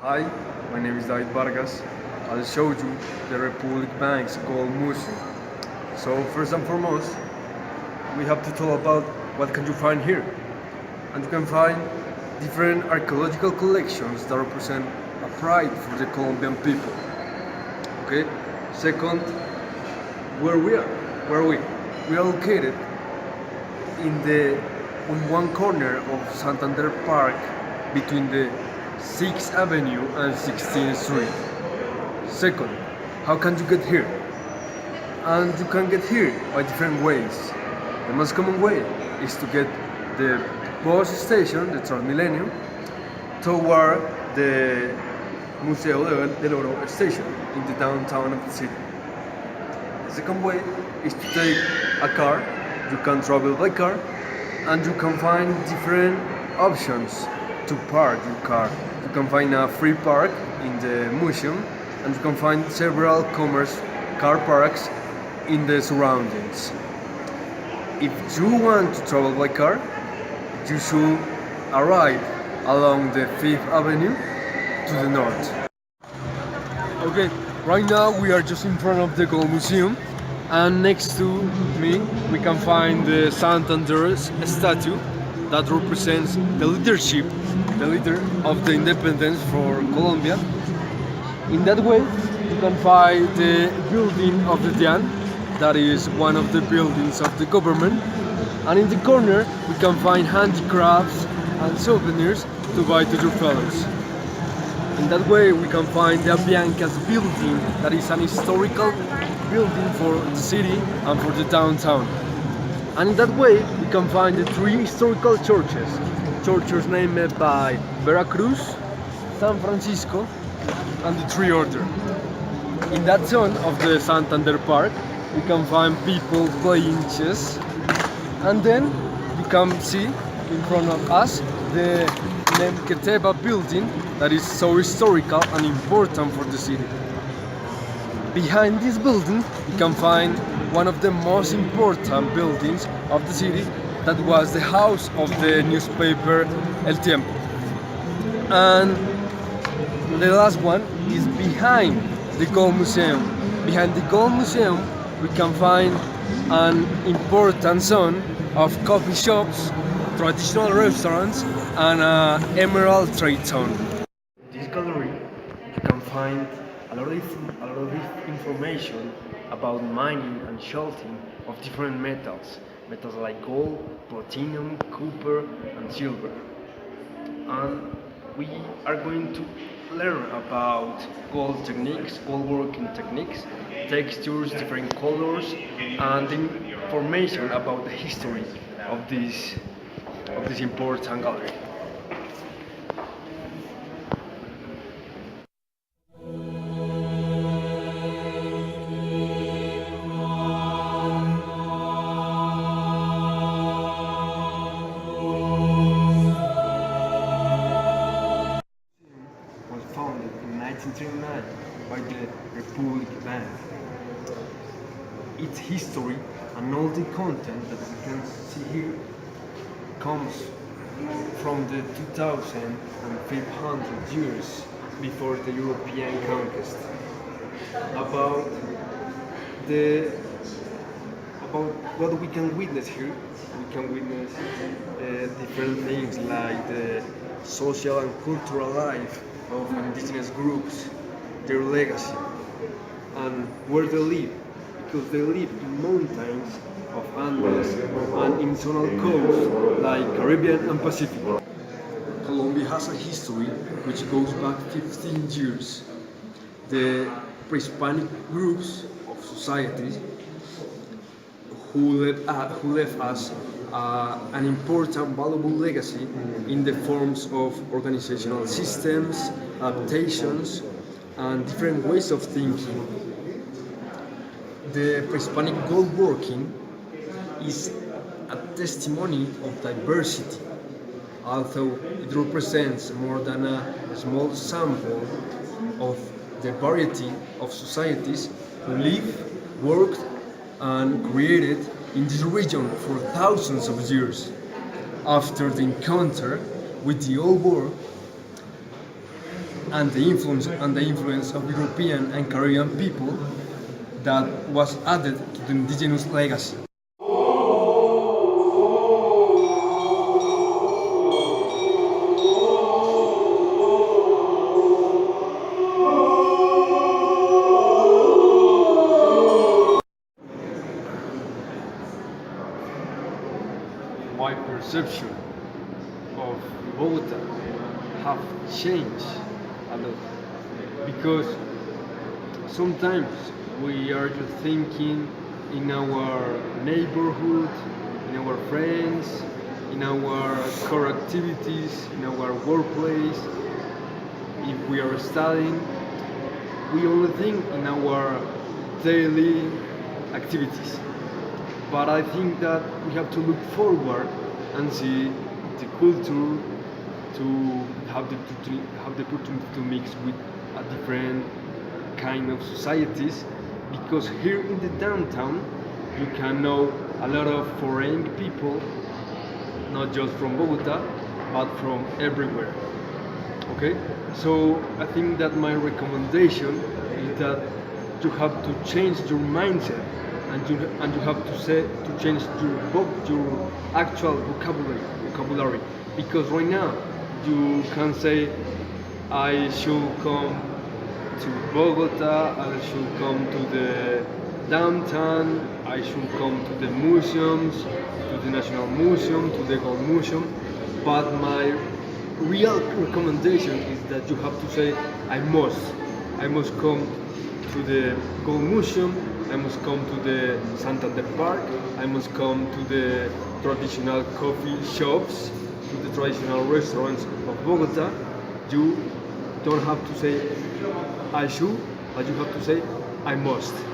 Hi, my name is David Vargas. I'll show you the Republic Bank's gold museum. So first and foremost, we have to talk about what can you find here. And you can find different archaeological collections that represent a pride for the Colombian people. Okay? Second, where we are. Where are we? We are located in one corner of Santander Park between the 6th Avenue and 16th Street. Second, how can you get here? And you can get here by different ways. The most common way is to get the bus station, the Transmilenio, toward the Museo del Oro station in the downtown of the city. The second way is to take a car. You can travel by car and you can find different options to park your car. You can find a free park in the museum and you can find several commerce car parks in the surroundings. If you want to travel by car, you should arrive along the 5th Avenue to the north. Okay, right now we are just in front of the Gold Museum, and next to me we can find the Santander statue that represents the leader of the independence for Colombia. In that way, you can find the building of the DIAN, that is one of the buildings of the government, and in the corner we can find handicrafts and souvenirs to buy to your fellows. In that way we can find the Avianca's building, that is an historical building for the city and for the downtown. And in that way we can find the three historical churches named by Veracruz, San Francisco and the Tree Order. In that zone of the Santander Park we can find people playing chess, and then you can see in front of us the Nemketeba building, that is so historical and important for the city. Behind this building you can find one of the most important buildings of the city, that was the house of the newspaper El Tiempo. And the last one is behind the Gold Museum. Behind the Gold Museum we can find an important zone of coffee shops, traditional restaurants and an emerald trade zone. In this gallery you can find a lot of information about mining and smelting of different metals like gold, platinum, copper and silver. And we are going to learn about gold techniques, gold working techniques, textures, different colors, and information about the history of this important gallery. Was founded in 1939 by the Republic Bank. Its history and all the content that we can see here comes from the 2000 and 500 years before the European conquest. About the about what we can witness here, we can witness different things like the social and cultural life of indigenous groups, their legacy, and where they live, because they live in mountains of Andes and in zonal coasts like Caribbean and Pacific. Colombia has a history which goes back 15 years. The pre-Hispanic groups of societies who left us an important, valuable legacy in the forms of organizational systems, adaptations, and different ways of thinking. The pre-Hispanic gold working is a testimony of diversity, although it represents more than a small sample of the variety of societies who lived, worked, and created in this region for thousands of years. After the encounter with the old world, and the influence of European and Caribbean people that was added to the indigenous legacy. My perception of Bogota have changed a lot because sometimes we are just thinking in our neighborhood, in our friends, in our core activities, in our workplace. If we are studying, we only think in our daily activities. But I think that we have to look forward and see the culture to have the opportunity to mix with a different kind of societies because here in the downtown you can know a lot of foreign people, not just from Bogota but from everywhere. Okay, so I think that my recommendation is that you have to change your mindset and you have to say to change your actual vocabulary because right now you can say I should come to Bogota, I should come to the downtown, I should come to the museums, to the National Museum, to the Gold Museum, but my real recommendation is that you have to say I must come to the Gold Museum, I must come to the Santander Park, I must come to the traditional coffee shops, to the traditional restaurants of Bogota. You don't have to say I should, but you have to say I must.